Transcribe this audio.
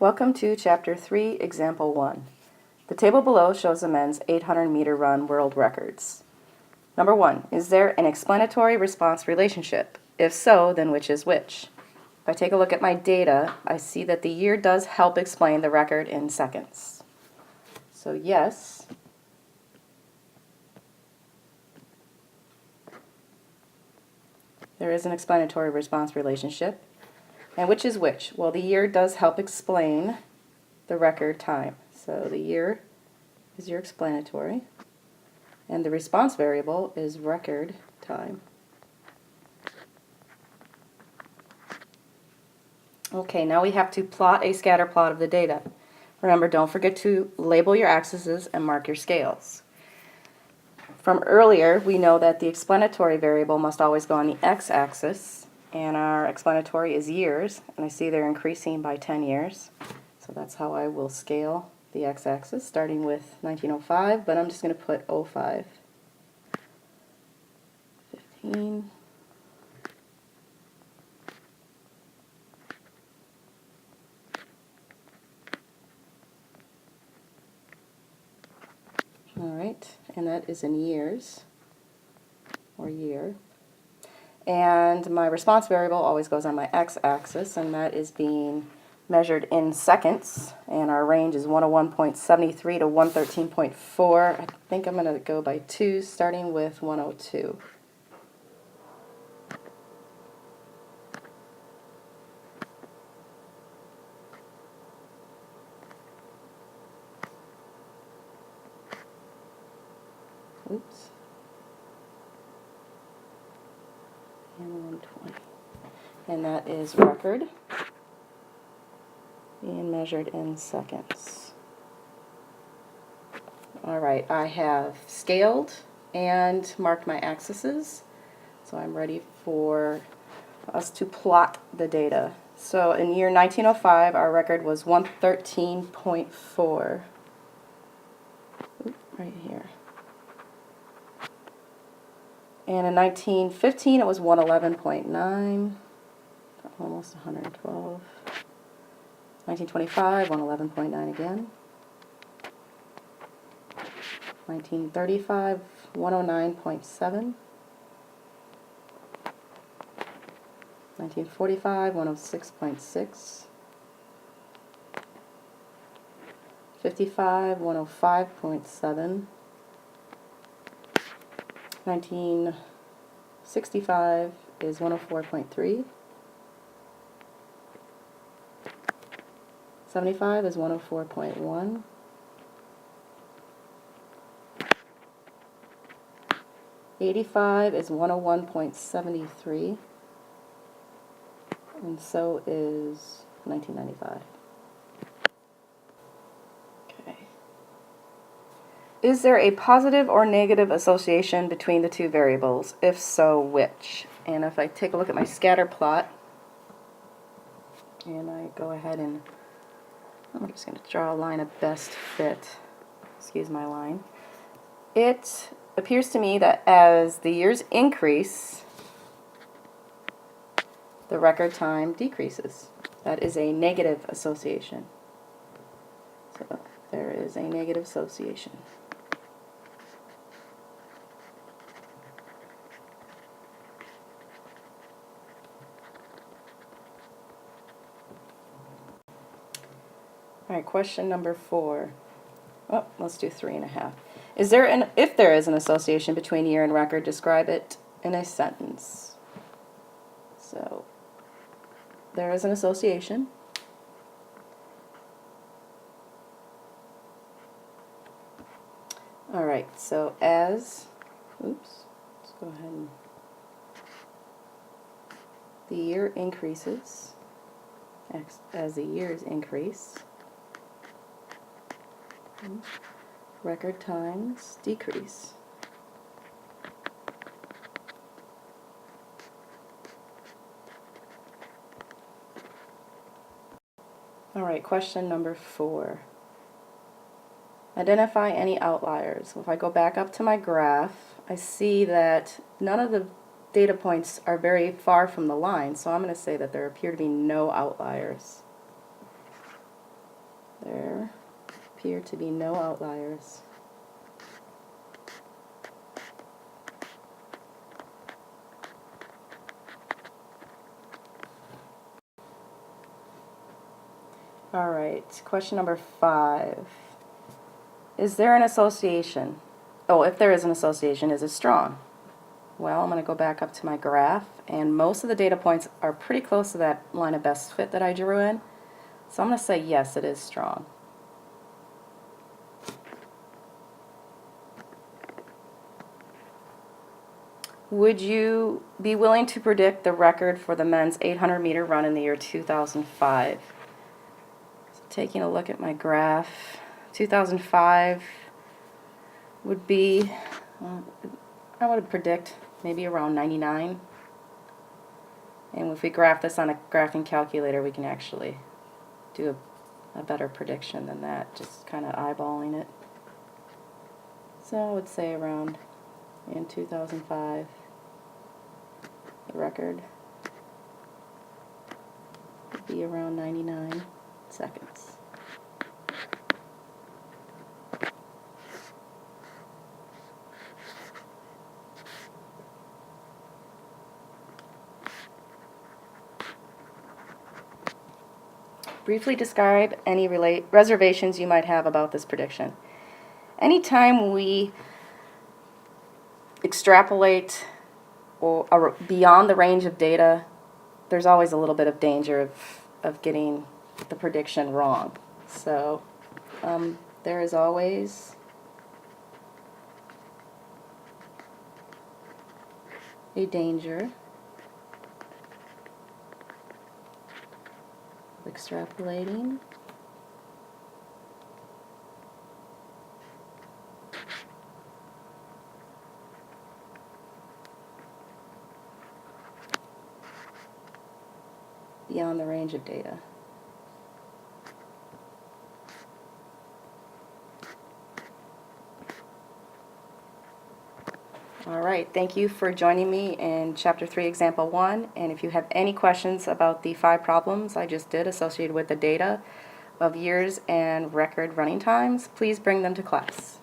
Welcome to Chapter 3, Example 1. The table below shows the men's 800-meter run world records. Number 1. Is there an explanatory-response relationship? If so, then which is which? If I take a look at my data, I see that the year does help explain the record in seconds. So yes, there is an explanatory-response relationship. And which is which? Well, the year does help explain the record time. So the year is your explanatory, and the response variable is record time. Okay, now we have to plot a scatter plot of the data. Remember, don't forget to label your axes and mark your scales. From earlier, we know that the explanatory variable must always go on the x-axis, and our explanatory is years, and I see they're increasing by 10 years. So that's how I will scale the x-axis, starting with 1905, but I'm just going to put 05. 15. All right, and that is in years, or year. And my response variable always goes on my x-axis, and that is being measured in seconds, and our range is 101.73 to 113.4. I think I'm going to go by 2, starting with 102. Oops. And 120. And that is record, being measured in seconds. All right, I have scaled and marked my axes, so I'm ready for us to plot the data. So in year 1905, our record was 113.4. Right here. And in 1915, it was 111.9, almost 112. 1925, 111.9 again. 1935, 109.7. 1945, 106.6. 55, 105.7. 1965 is 104.3. 75 is 104.1. 85 is 101.73. And so is 1995. Okay. Is there a positive or negative association between the two variables? If so, which? And if I take a look at my scatter plot, and I go ahead and I'm just going to draw a line of best fit. Excuse my line. It appears to me that as the years increase, the record time decreases. That is a negative association. So there is a negative association. All right, question number 4. Oh, let's do 3.5. If there is an association between year and record, describe it in a sentence. So there is an association. All right, so let's go ahead and, the year increases as the years increase. Record times decrease. All right, question number 4. Identify any outliers. If I go back up to my graph, I see that none of the data points are very far from the line, so I'm going to say that there appear to be no outliers. There appear to be no outliers. All right, question number 5. Is there an association? Oh, if there is an association, is it strong? Well, I'm going to go back up to my graph, and most of the data points are pretty close to that line of best fit that I drew in. So I'm going to say yes, it is strong. Would you be willing to predict the record for the men's 800-meter run in the year 2005? So taking a look at my graph, 2005 would be, I would predict maybe around 99. And if we graph this on a graphing calculator, we can actually do a better prediction than that, just kind of eyeballing it. So I would say around in 2005, the record would be around 99 seconds. Briefly describe any reservations you might have about this prediction. Anytime we extrapolate or beyond the range of data, there's always a little bit of danger of getting the prediction wrong. So there is always a danger of extrapolating beyond the range of data. All right, thank you for joining me in Chapter 3, Example 1. And if you have any questions about the 5 problems I just did associated with the data of years and record running times, please bring them to class.